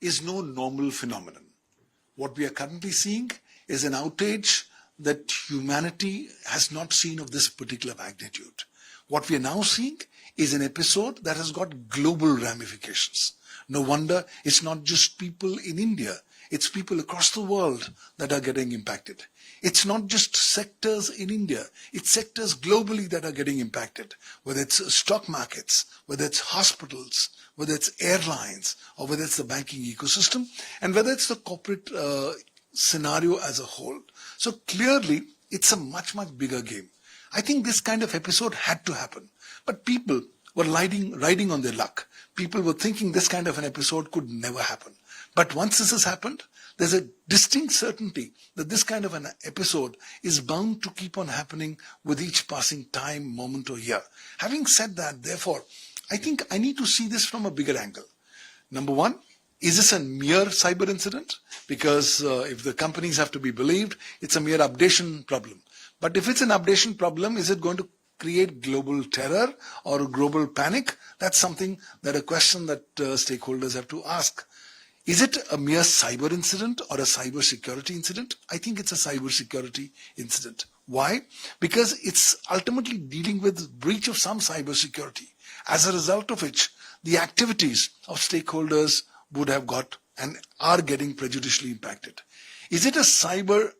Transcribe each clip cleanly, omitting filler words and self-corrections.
is no normal phenomenon. What we are currently seeing is an outage that humanity has not seen of this particular magnitude. What we are now seeing is an episode that has got global ramifications. No wonder it's not just people in India, it's people across the world that are getting impacted. It's not just sectors in India, it's sectors globally that are getting impacted, whether it's stock markets, whether it's hospitals, whether it's airlines, or whether it's the banking ecosystem, and whether it's the corporate scenario as a whole. So clearly, it's a much, much bigger game. I think this kind of episode had to happen, but people were riding on their luck. People were thinking this kind of an episode could never happen. But once this has happened, there's a distinct certainty that this kind of an episode is bound to keep on happening with each passing time, moment or year. Having said that, therefore, I think I need to see this from a bigger angle. Number one, is this a mere cyber incident? Because if the companies have to be believed, it's a mere updation problem. But if it's an updation problem, is it going to create global terror or global panic? That's something that a question that stakeholders have to ask. Is it a mere cyber incident or a cyber security incident? I think it's a cyber security incident. Why? Because it's ultimately dealing with breach of some cyber security, as a result of which the activities of stakeholders would have got and are getting prejudicially impacted. Is it a cyber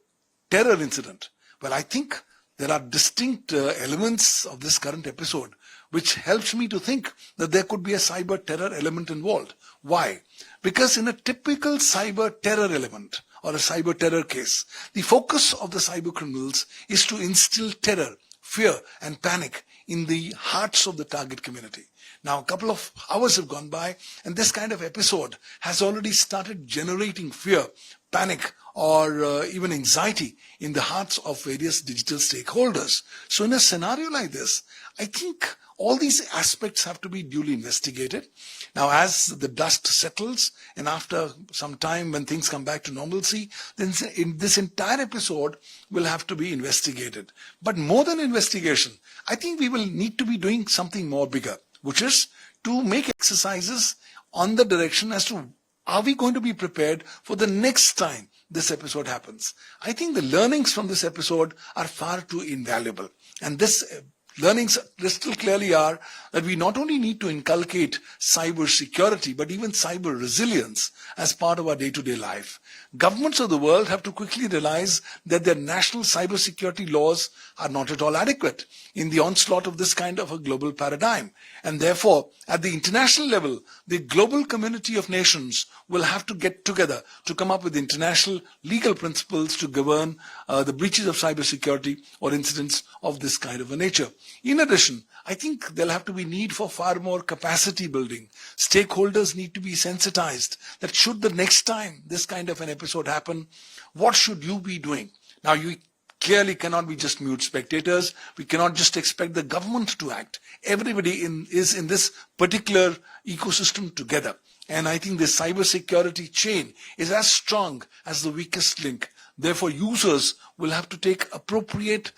terror incident? Well, I think there are distinct elements of this current episode which helps me to think that there could be a cyber terror element involved. Why? Because in a typical cyber terror element or a cyber terror case, the focus of the cyber criminals is to instill terror, fear and panic in the hearts of the target community. Now, a couple of hours have gone by and this kind of episode has already started generating fear, panic or even anxiety in the hearts of various digital stakeholders. So in a scenario like this, I think all these aspects have to be duly investigated. Now, as the dust settles and after some time when things come back to normalcy, then this entire episode will have to be investigated. But more than investigation, I think we will need to be doing something more bigger, which is to make exercises on the direction as to are we going to be prepared for the next time this episode happens. I think the learnings from this episode are far too invaluable. And this learnings crystal clearly are that we not only need to inculcate cyber security, but even cyber resilience as part of our day-to-day life. Governments of the world have to quickly realize that their national cyber security laws are not at all adequate in the onslaught of this kind of a global paradigm. And therefore, at the international level, the global community of nations will have to get together to come up with international legal principles to govern the breaches of cybersecurity or incidents of this kind of a nature. In addition, I think there'll have to be need for far more capacity building. Stakeholders need to be sensitized that should the next time this kind of an episode happen, what should you be doing? Now, you clearly cannot be just mute spectators. We cannot just expect the government to act. Everybody is in this particular ecosystem together. And I think the cybersecurity chain is as strong as the weakest link. Therefore, users will have to take appropriate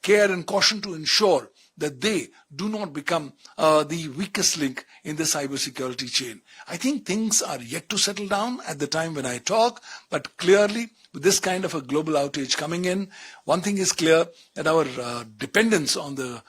care and caution to ensure that they do not become the weakest link in the cybersecurity chain. I think things are yet to settle down at the time when I talk, but clearly with this kind of a global outage coming in, one thing is clear, that our dependence on the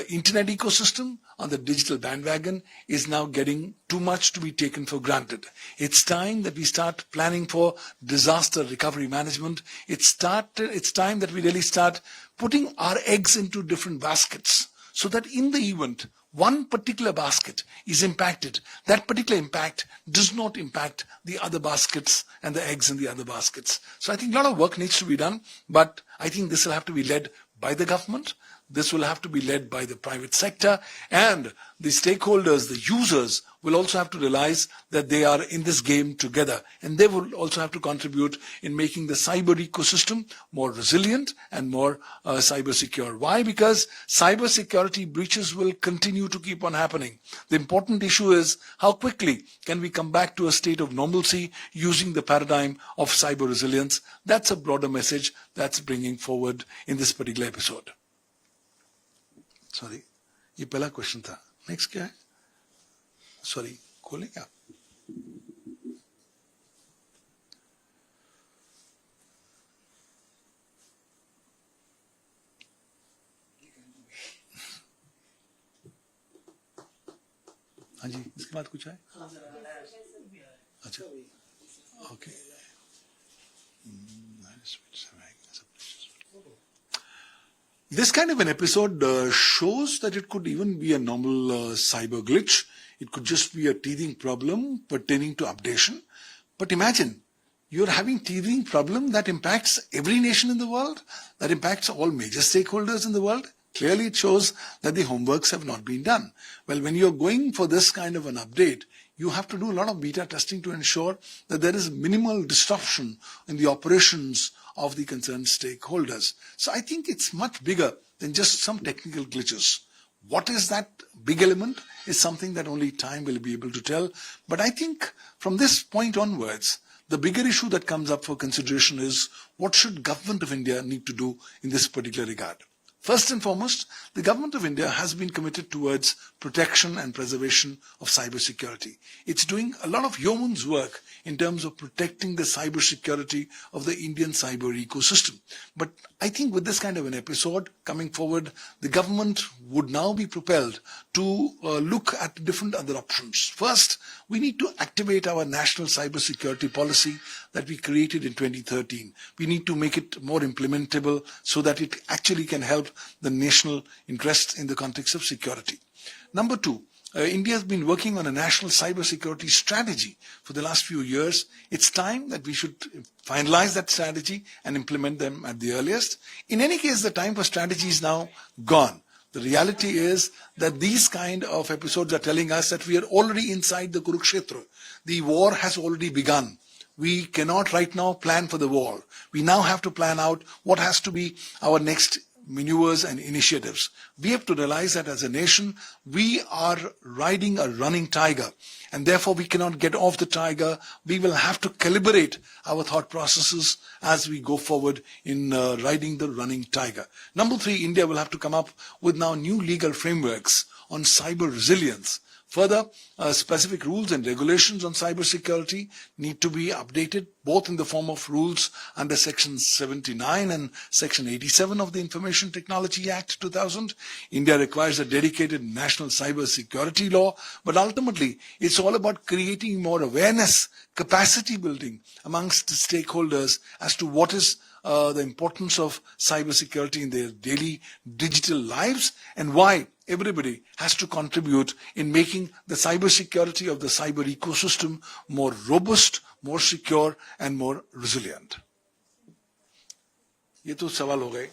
internet ecosystem, on the digital bandwagon, is now getting too much to be taken for granted. It's time that we start planning for disaster recovery management. It's time that we really start putting our eggs into different baskets so that in the event one particular basket is impacted, that particular impact does not impact the other baskets and the eggs in the other baskets. So I think a lot of work needs to be done, but I think this will have to be led by the government. This will have to be led by the private sector, and the stakeholders, the users, will also have to realize that they are in this game together, and they will also have to contribute in making the cyber ecosystem more resilient and more cyber secure. Why? Because cyber security breaches will continue to keep on happening. The important issue is how quickly can we come back to a state of normalcy using the paradigm of cyber resilience. That's a broader message that's bringing forward in this particular episode. Sorry, ये पहला question था. Next क्या है? Sorry, खोलें क्या? हाँ जी, इसके बाद कुछ है? अच्छा, okay. This kind of an episode shows that it could even be a normal cyber glitch. It could just be a teething problem pertaining to updation. But imagine, you're having teething problem that impacts every nation in the world, that impacts all major stakeholders in the world. Clearly it shows that the homeworks have not been done. Well, when you're going for this kind of an update, you have to do a lot of beta testing to ensure that there is minimal disruption in the operations of the concerned stakeholders. So I think it's much bigger than just some technical glitches. What is that big element is something that only time will be able to tell. But I think from this point onwards, the bigger issue that comes up for consideration is what should Government of India need to do in this particular regard. First and foremost, the Government of India has been committed towards protection and preservation of cybersecurity. It's doing a lot of yeoman's work in terms of protecting the cybersecurity of the Indian cyber ecosystem. But I think with this kind of an episode coming forward, the government would now be propelled to look at different other options. First, we need to activate our national cybersecurity policy that we created in 2013. We need to make it more implementable so that it actually can help the national interests in the context of security. Number two, India has been working on a national cybersecurity strategy for the last few years. It's time that we should finalize that strategy and implement them at the earliest. In any case, the time for strategy is now gone. The reality is that these kind of episodes are telling us that we are already inside the Kurukshetra. The war has already begun. We cannot right now plan for the war. We now have to plan out what has to be our next maneuvers and initiatives. We have to realize that as a nation, we are riding a running tiger, and therefore we cannot get off the tiger. We will have to calibrate our thought processes as we go forward in riding the running tiger. Number three, India will have to come up with now new legal frameworks on cyber resilience. Further, specific rules and regulations on cybersecurity need to be updated, both in the form of rules under Section 79 and Section 87 of the Information Technology Act 2000. India requires a dedicated national cybersecurity law, but ultimately it's all about creating more awareness, capacity building amongst the stakeholders as to what is the importance of cybersecurity in their daily digital lives and why everybody has to contribute in making the cybersecurity of the cyber ecosystem more robust, more secure and more resilient. ये तो सवाल हो गए.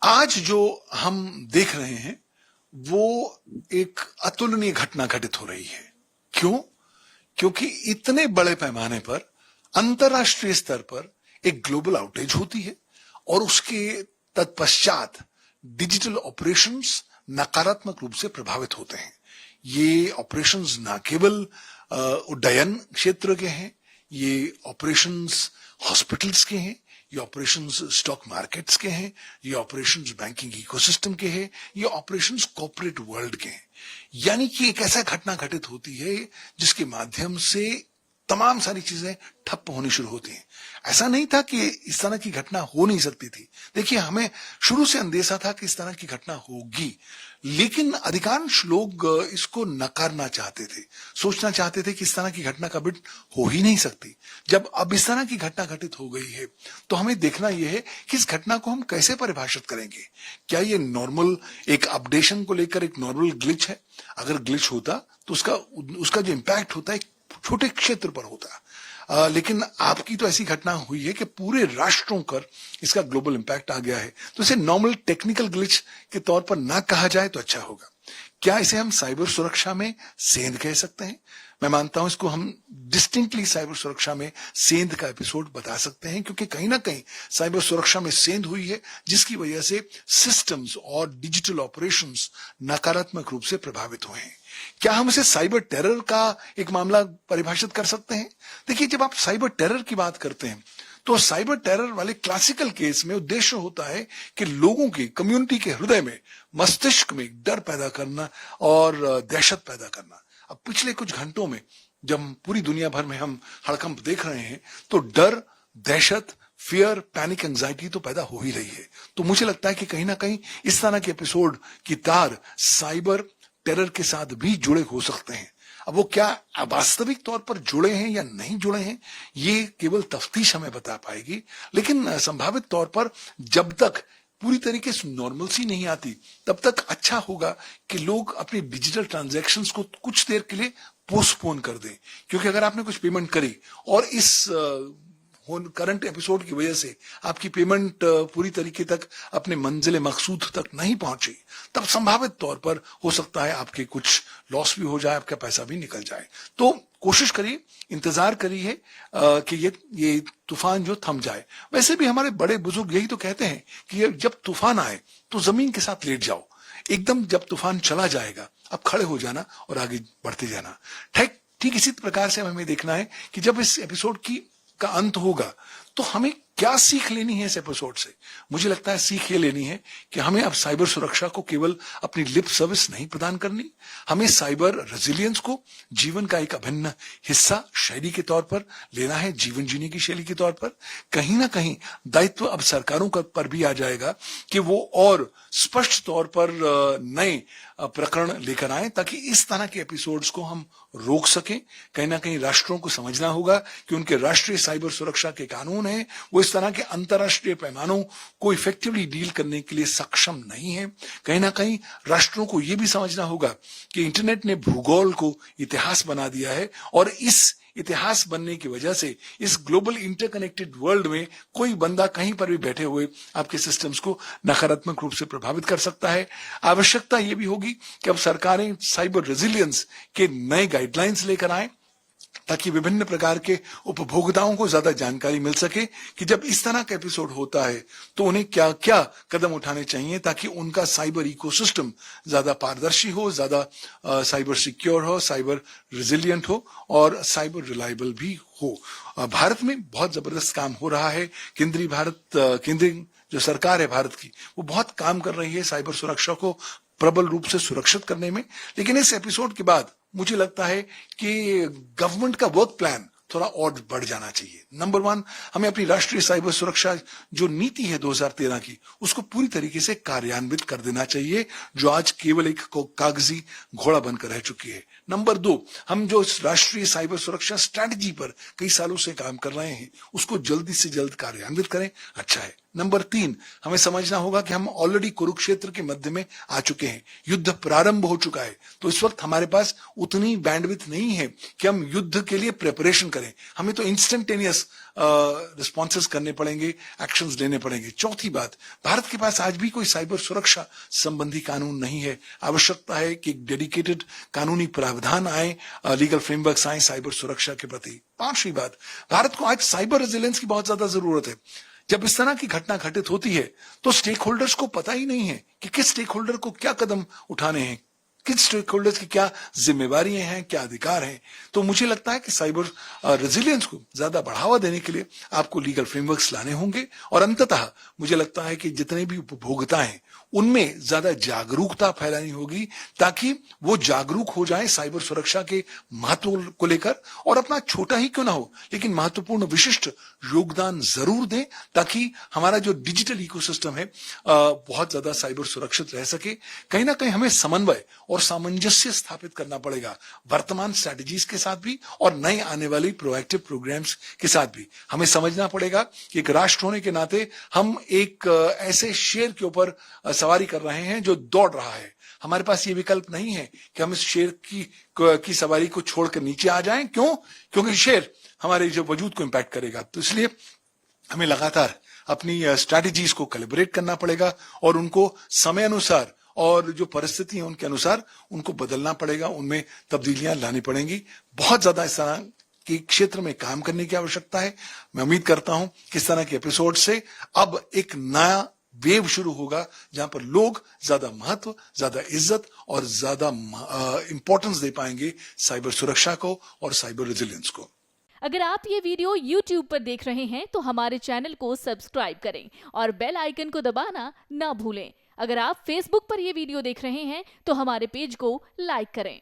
आज जो हम देख रहे हैं वो एक अतुलनीय घटना घटित हो रही है. क्यों? क्योंकि इतने बड़े पैमाने पर अंतरराष्ट्रीय स्तर पर एक ग्लोबल आउटेज होती है और उसके तत्पश्चात डिजिटल ऑपरेशंस नकारात्मक रूप से प्रभावित होते हैं. ये ऑपरेशंस न केवल उड्डयन क्षेत्र के हैं, ये ऑपरेशंस हॉस्पिटल्स के हैं, ये ऑपरेशंस स्टॉक मार्केट्स के हैं, ये ऑपरेशंस बैंकिंग इकोसिस्टम के हैं, ये ऑपरेशंस कॉर्पोरेट वर्ल्ड के हैं. यानी कि एक ऐसा घटना घटित होती है जिसके माध्यम से तमाम सारी चीजें ठप्प होनी शुरू होती हैं. ऐसा नहीं था कि इस तरह की घटना हो नहीं सकती थी. देखिए, हमें शुरू से अंदेशा था कि इस तरह की घटना होगी, लेकिन अधिकांश लोग इसको नकारना चाहते थे, सोचना चाहते थे कि इस तरह की घटना कभी हो ही नहीं सकती. जब अब इस तरह की घटना घटित हो गई है तो हमें देखना यह है कि इस घटना को हम कैसे परिभाषित करेंगे. क्या ये नॉर्मल एक अपडेशन को लेकर एक नॉर्मल ग्लिच है? अगर ग्लिच होता तो उसका जो इम्पैक्ट होता है छोटे क्षेत्र पर होता, लेकिन आपकी तो ऐसी घटना हुई है कि पूरे राष्ट्रों पर इसका ग्लोबल इंपैक्ट आ गया है. तो इसे नॉर्मल टेक्निकल ग्लिच के तौर पर ना कहा जाए तो अच्छा होगा. क्या इसे हम साइबर सुरक्षा में सेंध कह सकते हैं? मैं मानता हूं इसको हम डिस्टिंक्टली साइबर सुरक्षा में सेंध का एपिसोड बता सकते हैं, क्योंकि कहीं ना कहीं साइबर सुरक्षा में सेंध हुई है जिसकी वजह से सिस्टम्स और डिजिटल ऑपरेशंस नकारात्मक रूप से प्रभावित हुए हैं. क्या हम इसे साइबर टेरर का एक मामला परिभाषित कर सकते हैं? देखिए, जब आप साइबर टेरर की बात करते हैं तो साइबर टेरर वाले क्लासिकल केस में उद्देश्य होता है कि लोगों की कम्युनिटी के हृदय में, मस्तिष्क में डर पैदा करना और दहशत पैदा करना. अब पिछले कुछ घंटों में जब पूरी दुनिया भर में हम हड़कंप देख रहे हैं तो डर, दहशत, फियर, पैनिक, एंजाइटी तो पैदा हो ही रही है। तो मुझे लगता है कि कहीं ना कहीं इस तरह के एपिसोड की तार साइबर टेरर के साथ भी जुड़े हो सकते हैं। अब वो क्या वास्तविक तौर पर जुड़े हैं या नहीं जुड़े हैं, ये केवल तफ्तीश हमें बता पाएगी। लेकिन संभावित तौर पर जब तक पूरी तरीके से नॉर्मलसी नहीं आती, तब तक अच्छा होगा कि लोग अपने डिजिटल ट्रांजैक्शंस को कुछ देर के लिए पोस्टपोन कर दें। क्योंकि अगर आपने कुछ पेमेंट करी और इस करंट एपिसोड की वजह से आपकी पेमेंट पूरी तरीके तक अपने मंजिल मकसूद तक नहीं पहुंची, तब संभावित तौर पर हो सकता है आपके कुछ लॉस भी हो जाए, आपका पैसा भी निकल जाए। तो कोशिश करिए, इंतजार करिए कि ये तूफान जो थम जाए। वैसे भी हमारे बड़े बुजुर्ग यही तो कहते हैं कि जब तूफान आए तो जमीन के साथ लेट जाओ, एकदम जब तूफान चला जाएगा अब खड़े हो जाना और आगे बढ़ते जाना। ठीक इसी प्रकार से हमें देखना है कि जब इस एपिसोड का अंत होगा तो हमें क्या सीख लेनी है इस एपिसोड से। मुझे लगता है सीख ये लेनी है कि हमें अब साइबर सुरक्षा को केवल अपनी लिप सर्विस नहीं प्रदान करनी, हमें साइबर रेजिलियंस को जीवन का एक अभिन्न हिस्सा, शैली के तौर पर लेना है, जीवन जीने की शैली के तौर पर। कहीं ना कहीं दायित्व अब सरकारों का पर भी आ जाएगा कि वो और स्पष्ट तौर पर नए प्रकरण लेकर आए ताकि इस तरह के एपिसोड्स को हम रोक सकें। कहीं ना कहीं राष्ट्रों को समझना होगा कि उनके राष्ट्रीय साइबर सुरक्षा के कानून हैं वो इस तरह के अंतर्राष्ट्रीय पैमानों को इफेक्टिवली डील करने के लिए सक्षम नहीं है। कहीं ना कहीं राष्ट्रों को यह भी समझना होगा कि इंटरनेट ने भूगोल को इतिहास बना दिया है और इस इतिहास बनने की वजह से इस ग्लोबल इंटरकनेक्टेड वर्ल्ड में कोई बंदा कहीं पर भी बैठे हुए आपके सिस्टम्स को नकारात्मक रूप से प्रभावित कर सकता है। आवश्यकता यह भी होगी कि अब सरकारें साइबर रेजिलियंस के नए गाइडलाइंस लेकर आएं ताकि विभिन्न प्रकार के उपभोक्ताओं को ज्यादा जानकारी मिल सके कि जब इस तरह का एपिसोड होता है तो उन्हें क्या क्या कदम उठाने चाहिए ताकि उनका साइबर इकोसिस्टम ज्यादा पारदर्शी हो, ज्यादा साइबर सिक्योर हो, साइबर रेजिलियंट हो और साइबर रिलायबल भी हो। भारत में बहुत जबरदस्त काम हो रहा है। केंद्रीय जो सरकार है भारत की, वो बहुत काम कर रही है साइबर सुरक्षा को प्रबल रूप से सुरक्षित करने में। लेकिन इस एपिसोड के बाद मुझे लगता है कि गवर्नमेंट का वर्क प्लान थोड़ा और बढ़ जाना चाहिए। नंबर 1, हमें अपनी राष्ट्रीय साइबर सुरक्षा जो नीति है 2013 की, उसको पूरी तरीके से कार्यान्वित कर देना चाहिए, जो आज केवल एक कागजी घोड़ा बनकर रह चुकी है। नंबर 2, हम जो राष्ट्रीय साइबर सुरक्षा स्ट्रैटेजी पर कई सालों से काम कर रहे हैं उसको जल्दी से जल्द कार्यान्वित करें, अच्छा है। नंबर 3, हमें समझना होगा कि हम ऑलरेडी कुरुक्षेत्र के मध्य में आ चुके हैं, युद्ध प्रारंभ हो चुका है, तो इस वक्त हमारे पास उतनी बैंडविड्थ नहीं है कि हम युद्ध के लिए प्रिपरेशन करें। हमें तो इंस्टेंटेनियस रिस्पॉन्सेस करने पड़ेंगे, एक्शंस लेने पड़ेंगे। चौथी बात, भारत के पास आज भी कोई साइबर सुरक्षा संबंधी कानून नहीं है। आवश्यकता है कि एक डेडिकेटेड कानूनी प्रावधान आए, लीगल फ्रेमवर्क्स आए साइबर सुरक्षा के प्रति। पांचवी बात, भारत को आज साइबर रेजिलियंस की बहुत ज्यादा जरूरत है। जब इस तरह की घटना घटित होती है तो स्टेक होल्डर्स को पता ही नहीं है कि किस स्टेक होल्डर को क्या कदम उठाने हैं, किस स्टेक होल्डर्स की क्या जिम्मेवारियां हैं, क्या अधिकार हैं। तो मुझे लगता है कि साइबर रेजिलियंस को ज्यादा बढ़ावा देने के लिए आपको लीगल फ्रेमवर्क्स लाने होंगे और अंततः मुझे लगता है कि जितने भी उपभोक्ता हैं उनमें ज्यादा जागरूकता फैलानी होगी ताकि वो जागरूक हो जाएं साइबर सुरक्षा के महत्व को लेकर और अपना छोटा ही क्यों ना हो लेकिन महत्वपूर्ण विशिष्ट योगदान जरूर दें ताकि हमारा जो डिजिटल इकोसिस्टम है बहुत ज्यादा साइबर सुरक्षित रह सके। कहीं ना कहीं हमें समन्वय और सामंजस्य स्थापित करना पड़ेगा वर्तमान स्ट्रैटेजीज के साथ भी और नए आने वाली प्रोएक्टिव प्रोग्राम्स के साथ भी। हमें समझना पड़ेगा कि एक राष्ट्र होने के नाते हम एक ऐसे शेर के ऊपर सवारी कर रहे हैं जो दौड़ रहा है। हमारे पास ये विकल्प नहीं है कि हम इस शेर की सवारी को छोड़कर नीचे आ जाएं। क्यों? क्योंकि शेर हमारे जो वजूद को इंपैक्ट करेगा। तो इसलिए हमें लगातार अपनी स्ट्रैटेजीज को कैलिब्रेट करना पड़ेगा और उनको समय अनुसार और जो परिस्थिति है उनके अनुसार उनको बदलना पड़ेगा, उनमें तब्दीलियां लानी पड़ेंगी। बहुत ज्यादा इस तरह के क्षेत्र में काम करने की आवश्यकता है। मैं उम्मीद करता हूं कि इस तरह के एपिसोड से अब एक नया वेव शुरू होगा जहां पर लोग ज्यादा महत्व, ज्यादा इज्जत और ज्यादा इंपॉर्टेंस दे पाएंगे साइबर सुरक्षा को और साइबर रेजिलियंस को। अगर आप ये वीडियो YouTube पर देख रहे हैं तो हमारे चैनल को सब्सक्राइब करें और बेल आइकन को दबाना ना भूलें। अगर आप Facebook पर ये वीडियो देख रहे हैं तो हमारे पेज को लाइक करें।